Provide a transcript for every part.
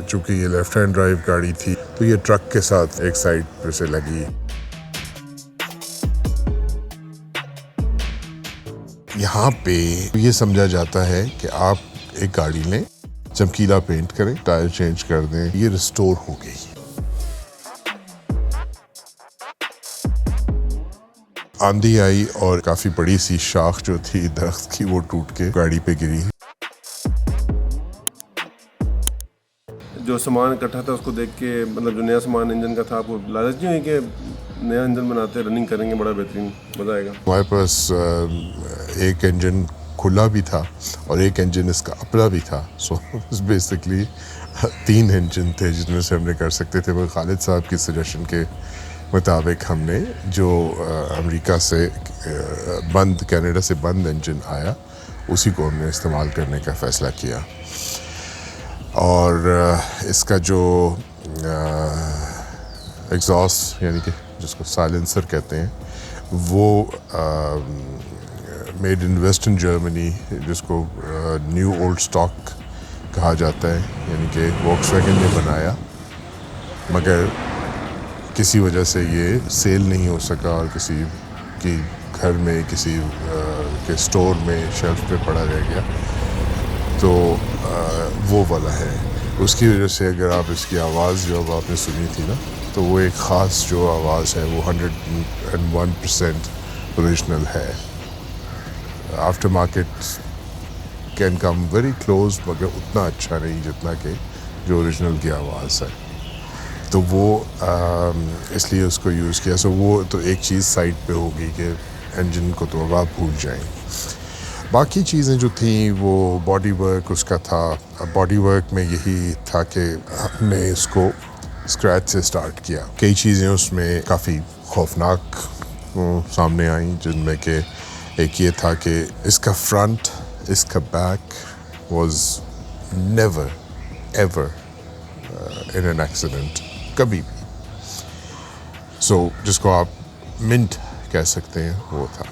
چونکہ یہ left hand drive گاڑی تھی تو یہ ٹرک کے ساتھ ایک سائڈ پہ سے لگی. یہاں پہ یہ سمجھا جاتا ہے کہ آپ ایک گاڑی لیں، چمکیلا پینٹ کریں، ٹائر چینج کر دیں، یہ ریسٹور ہو گئی. آندھی آئی اور کافی بڑی سی شاخ جو تھی درخت کی وہ ٹوٹ کے گاڑی پہ گری. جو سامان اکٹھا تھا اس کو دیکھ کے مطلب جو نیا سامان انجن کا تھا آپ کو لالچ نہیں ہوئی کہ نیا انجن بناتے رننگ کریں گے، بڑا بہترین مزہ آئے گا. ہمارے پاس ایک انجن کھلا بھی تھا اور ایک انجن اس کا اپنا بھی تھا. سو بیسکلی 3 انجن تھے جن میں سے ہم نے کر سکتے تھے. وہ خالد صاحب کی سجیشن کے مطابق ہم نے جو امریکہ سے بند، کینیڈا سے بند انجن آیا اسی کو ہم نے استعمال کرنے کا فیصلہ کیا. اور اس کا جو ایگزاسٹ یعنی کہ جس کو سائلنسر کہتے ہیں وہ میڈ ان ویسٹرن جرمنی، جس کو نیو اولڈ اسٹاک کہا جاتا ہے، یعنی کہ ووکس ویگن نے بنایا مگر کسی وجہ سے یہ سیل نہیں ہو سکا اور کسی کی گھر میں کسی کے اسٹور میں شیلف پہ پڑا رہ گیا. تو وہ والا ہے. اس کی وجہ سے اگر آپ اس کی آواز جو اب آپ نے سنی تھی نا، تو وہ ایک خاص جو آواز ہے وہ 101% اوریجنل ہے. After market can come very close مگر اتنا اچھا نہیں جتنا کہ جو اوریجنل کی آواز ہے. تو وہ اس لیے اس کو یوز کیا. سو وہ تو ایک چیز سائڈ پہ ہوگی کہ انجن کو تو اب آپ بھول جائیں. باقی چیزیں جو تھیں وہ باڈی ورک اس کا تھا. باڈی ورک میں یہی تھا کہ ہم نے اس کو اسکریچ سے سٹارٹ کیا. کئی چیزیں اس میں کافی خوفناک سامنے آئیں، جن میں کہ ایک یہ تھا کہ اس کا فرنٹ، اس کا back was never ever in an accident, کبھی بھی. سو جس کو آپ منٹ کہہ سکتے ہیں وہ تھا.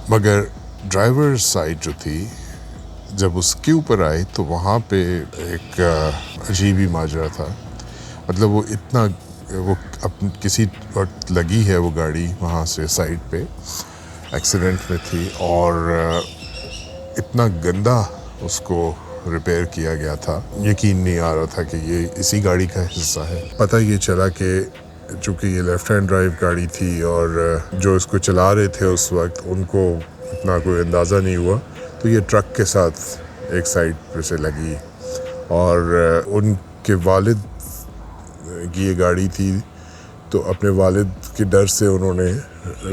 مگر ڈرائیور سائڈ جو تھی جب اس کے اوپر آئی تو وہاں پہ ایک عجیب ہی ماجرا تھا. مطلب وہ اتنا وہ کسی وقت لگی ہے وہ گاڑی وہاں سے سائڈ پہ ایکسیڈنٹ میں تھی اور اتنا گندا اس کو ریپیئر کیا گیا تھا، یقین نہیں آ رہا تھا کہ یہ اسی گاڑی کا حصہ ہے. پتہ یہ چلا کہ چونکہ یہ لیفٹ ہینڈ ڈرائیو گاڑی تھی اور جو اس کو چلا رہے تھے اس وقت ان کو اتنا کوئی اندازہ نہیں ہوا، تو یہ ٹرک کے ساتھ ایک سائڈ پہ سے لگی. اور ان کے والد کی یہ گاڑی تھی تو اپنے والد کے ڈر سے انہوں نے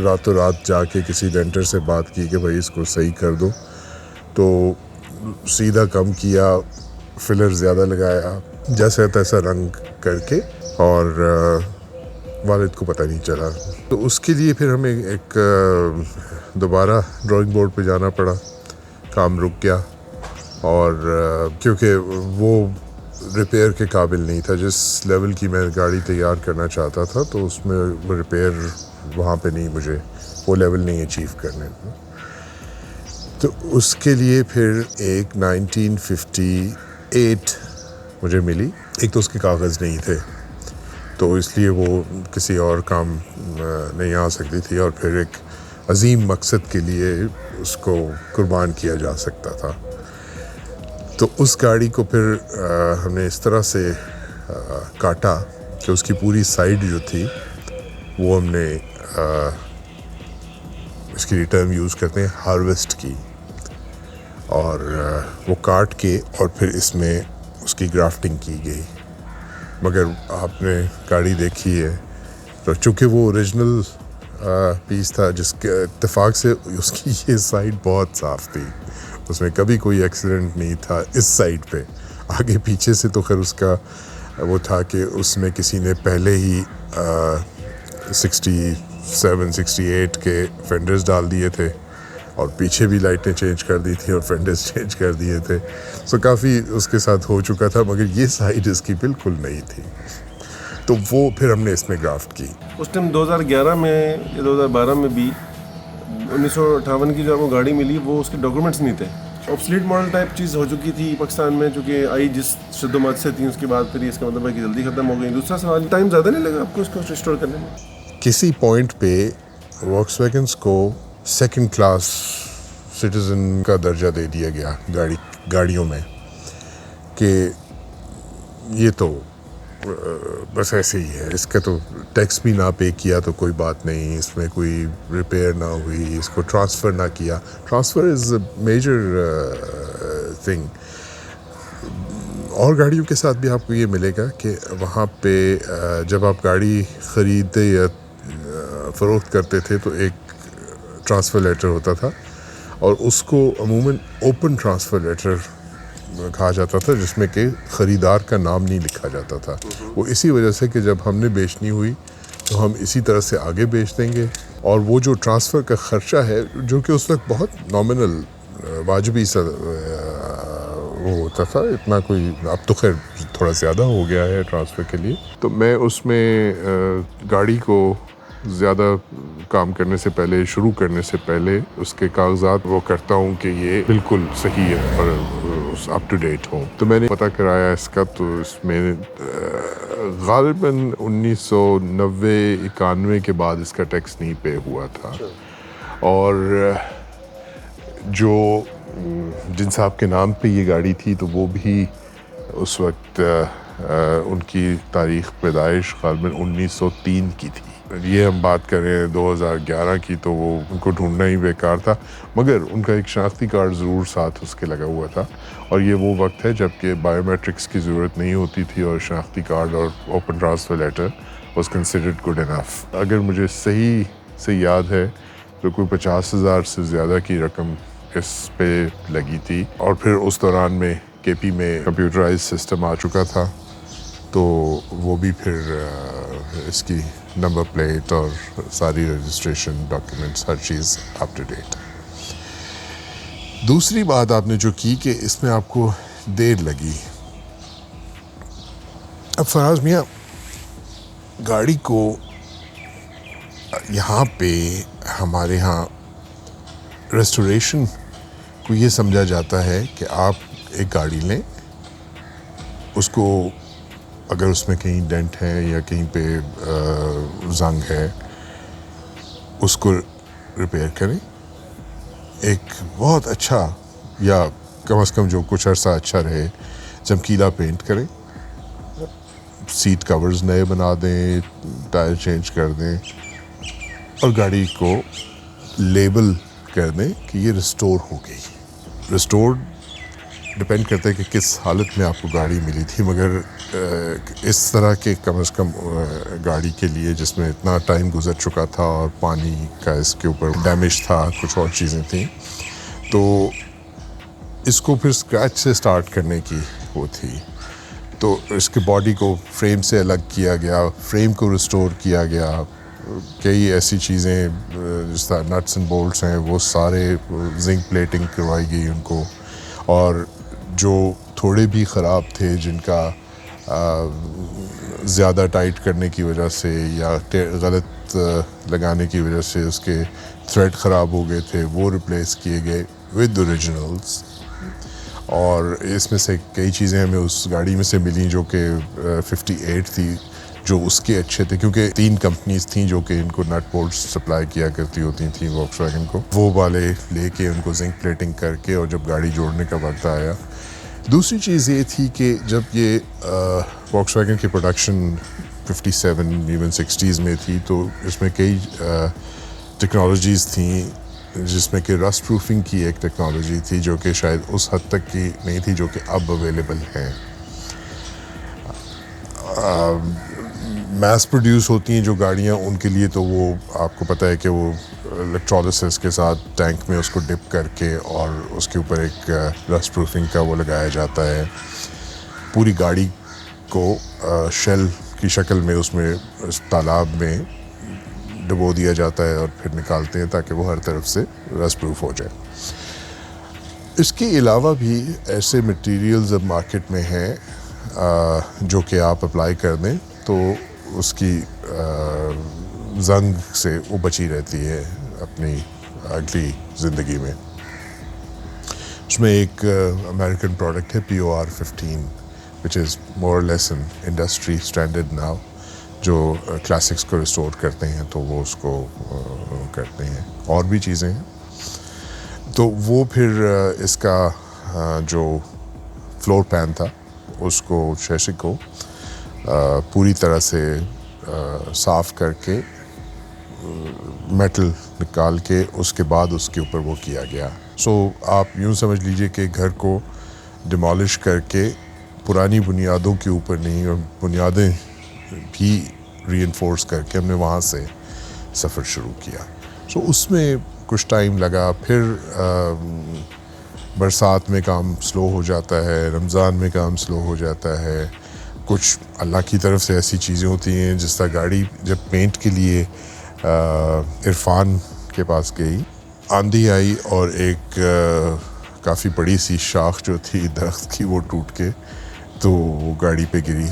راتوں رات جا کے کسی ڈینٹر سے بات کی کہ بھائی اس کو صحیح کر دو. تو سیدھا کم کیا، فلر زیادہ لگایا، جیسا تیسا رنگ کر کے، اور والد کو پتہ نہیں چلا. تو اس کے لیے پھر ہمیں ایک دوبارہ ڈرائنگ بورڈ پہ جانا پڑا. کام رک گیا اور کیونکہ وہ ریپیئر کے قابل نہیں تھا. جس لیول کی میں گاڑی تیار کرنا چاہتا تھا تو اس میں ریپیئر وہاں پہ نہیں، مجھے وہ لیول نہیں اچیو کرنے. تو اس کے لیے پھر ایک 1958 مجھے ملی. ایک تو اس کے کاغذ نہیں تھے تو اس لیے وہ کسی اور کام نہیں آ سکتی تھی، اور پھر ایک عظیم مقصد کے لیے اس کو قربان کیا جا سکتا تھا. تو اس گاڑی کو پھر ہم نے اس طرح سے کاٹا کہ اس کی پوری سائڈ جو تھی وہ ہم نے اس کی ٹرم یوز کرتے ہیں ہارویسٹ کی، اور وہ کاٹ کے اور پھر اس میں اس کی گرافٹنگ کی گئی. مگر آپ نے گاڑی دیکھی ہے تو چونکہ وہ اوریجنل پیس تھا، جس کے اتفاق سے اس کی یہ سائڈ بہت صاف تھی، اس میں کبھی کوئی ایکسیڈنٹ نہیں تھا اس سائڈ پہ. آگے پیچھے سے تو خیر اس کا وہ تھا کہ اس میں کسی نے پہلے ہی 67-68 کے فینڈرز ڈال دیے تھے اور پیچھے بھی لائٹیں چینج کر دی تھی اور فینڈرز چینج کر دیے تھے. سو کافی اس کے ساتھ ہو چکا تھا، مگر یہ سائڈ اس کی بالکل نہیں تھی. تو وہ پھر ہم نے اس میں گرافٹ کی. اس ٹائم 2011 میں یا 2012 میں بھی 1958 کی جو وہ گاڑی ملی وہ اس کے ڈاکومنٹس نہیں تھے. آبسلیٹ ماڈل ٹائپ چیز ہو چکی تھی پاکستان میں, چونکہ آئی جس شد و مت سے تھی, اس کے بعد پھر اس کا مطلب ہے کہ جلدی ختم ہو گئی. دوسرا سوال, ٹائم زیادہ نہیں لگا آپ کو اس کو ریسٹور کرنے میں؟ کسی پوائنٹ پہ واکس ویگنس کو سیکنڈ کلاس سٹیزن کا درجہ دے دیا گیا گاڑیوں میں, کہ یہ تو بس ایسے ہی ہے, اس کا تو ٹیکس بھی نہ پے کیا تو کوئی بات نہیں, اس میں کوئی ریپیئر نہ ہوئی, اس کو ٹرانسفر نہ کیا. Transfer is a major thing. اور گاڑیوں کے ساتھ بھی آپ کو یہ ملے گا کہ وہاں پہ جب آپ گاڑی خریدتے یا فروخت کرتے تھے تو ایک ٹرانسفر لیٹر ہوتا تھا, اور اس کو عموماً اوپن ٹرانسفر لیٹر کہا جاتا تھا, جس میں کہ خریدار کا نام نہیں لکھا جاتا تھا. وہ اسی وجہ سے کہ جب ہم نے بیچنی ہوئی تو ہم اسی طرح سے آگے بیچ دیں گے, اور وہ جو ٹرانسفر کا خرچہ ہے جو کہ اس وقت بہت نامنل واجبی سا وہ ہوتا تھا, اتنا کوئی, اب تو خیر تھوڑا زیادہ ہو گیا ہے ٹرانسفر کے لیے. تو میں اس میں گاڑی کو زیادہ کام کرنے سے پہلے, شروع کرنے سے پہلے اس کے کاغذات وہ کرتا ہوں کہ یہ بالکل صحیح ہے اور اپ ٹو ڈیٹ ہوں. تو میں نے پتہ کرایا اس کا, تو اس میں غالباً 1990-91 کے بعد اس کا ٹیکس نہیں پے ہوا تھا. اور جو جن صاحب کے نام پہ یہ گاڑی تھی تو وہ بھی اس وقت ان کی تاریخ پیدائش غالباً 1903 کی تھی. یہ ہم بات کریں 2011 کی تو وہ ان کو ڈھونڈنا ہی بیکار تھا, مگر ان کا ایک شناختی کارڈ ضرور ساتھ اس کے لگا ہوا تھا. اور یہ وہ وقت ہے جب کہ بائیو میٹرکس کی ضرورت نہیں ہوتی تھی, اور شناختی کارڈ اور open transfer letter was considered good enough. اگر مجھے صحیح سے یاد ہے تو کوئی 50,000 سے زیادہ کی رقم اس پہ لگی تھی. اور پھر اس دوران میں کے پی میں کمپیوٹرائز سسٹم آ چکا تھا, تو وہ بھی پھر اس کی نمبر پلیٹ اور ساری رجسٹریشن ڈاکیومنٹس ہر چیز اپ ٹو ڈیٹ. دوسری بات آپ نے جو کی کہ اس میں آپ کو دیر لگی. اب فراز میاں, گاڑی کو یہاں پہ ہمارے ہاں ریسٹوریشن کو یہ سمجھا جاتا ہے کہ آپ ایک گاڑی لیں, اس کو اگر اس میں کہیں ڈینٹ ہے یا کہیں پہ زنگ ہے اس کو ریپیئر کریں, ایک بہت اچھا یا کم از کم جو کچھ عرصہ اچھا رہے چمکیلا پینٹ کریں, سیٹ کورز نئے بنا دیں, ٹائر چینج کر دیں, اور گاڑی کو لیبل کر دیں کہ یہ ریسٹور ہو گئی. ریسٹورڈ ڈپینڈ کرتا ہے کہ کس حالت میں آپ کو گاڑی ملی تھی, مگر اس طرح کے کم از کم گاڑی کے لیے جس میں اتنا ٹائم گزر چکا تھا اور پانی کا اس کے اوپر ڈیمیج تھا, کچھ اور چیزیں تھیں, تو اس کو پھر اسکریچ سے سٹارٹ کرنے کی وہ تھی. تو اس کے باڈی کو فریم سے الگ کیا گیا, فریم کو ریسٹور کیا گیا, کئی ایسی چیزیں جس طرح نٹس اینڈ بولٹس ہیں وہ سارے زنک پلیٹنگ کروائی گئی ان کو, اور جو تھوڑے بھی خراب تھے جن کا زیادہ ٹائٹ کرنے کی وجہ سے یا غلط لگانے کی وجہ سے اس کے تھریڈ خراب ہو گئے تھے, وہ ریپلیس کیے گئے ود اوریجنلس. اور اس میں سے کئی چیزیں ہمیں اس گاڑی میں سے ملیں جو کہ 58 تھی, جو اس کے اچھے تھے, کیونکہ 3 کمپنیز تھیں جو کہ ان کو نٹ بولٹس سپلائی کیا کرتی ہوتی تھیں واکس ویگن کو, وہ والے لے کے ان کو زنک پلیٹنگ کر کے, اور جب گاڑی جوڑنے کا وقت آیا. دوسری چیز یہ تھی کہ جب یہ واکس ویگن کی پروڈکشن 57 ایون 60s میں تھی, تو اس میں کئی ٹیکنالوجیز تھیں, جس میں کہ رسٹ پروفنگ کی ایک ٹیکنالوجی تھی جو کہ شاید اس حد تک کی نہیں تھی جو کہ اب اویلیبل ہے. میس پروڈیوس ہوتی ہیں جو گاڑیاں, ان کے لیے تو وہ آپ کو پتہ ہے کہ وہ الیکٹرولسس کے ساتھ ٹینک میں اس کو ڈپ کر کے اور اس کے اوپر ایک رسٹ پروفنگ کا وہ لگایا جاتا ہے. پوری گاڑی کو شیل کی شکل میں اس میں اس تالاب میں ڈبو دیا جاتا ہے اور پھر نکالتے ہیں تاکہ وہ ہر طرف سے رسٹ پروف ہو جائے. اس کے علاوہ بھی ایسے مٹیریلز اب مارکیٹ میں ہیں جو کہ آپ اپلائی کر دیں تو اس کی زنگ سے وہ بچی رہتی ہے اپنی اگلی زندگی میں. اس میں ایک امریکن پروڈکٹ ہے POR-15 which is more less in industry standard now, جو کلاسکس کو ریسٹور کرتے ہیں تو وہ اس کو کرتے ہیں. اور بھی چیزیں ہیں. تو وہ پھر اس کا جو فلور پین تھا اس کو شیشے کو پوری طرح سے صاف کر کے میٹل نکال کے اس کے بعد اس کے اوپر وہ کیا گیا. سو آپ یوں سمجھ لیجئے کہ گھر کو ڈیمالش کر کے پرانی بنیادوں کے اوپر نہیں, اور بنیادیں بھی ری انفورس کر کے ہم نے وہاں سے سفر شروع کیا. سو اس میں کچھ ٹائم لگا. پھر برسات میں کام سلو ہو جاتا ہے, رمضان میں کام سلو ہو جاتا ہے. کچھ اللہ کی طرف سے ایسی چیزیں ہوتی ہیں, جس طرح گاڑی جب پینٹ کے لیے عرفان کے پاس گئی, آندھی آئی اور ایک کافی بڑی سی شاخ جو تھی درخت کی وہ ٹوٹ کے تو وہ گاڑی پہ گری.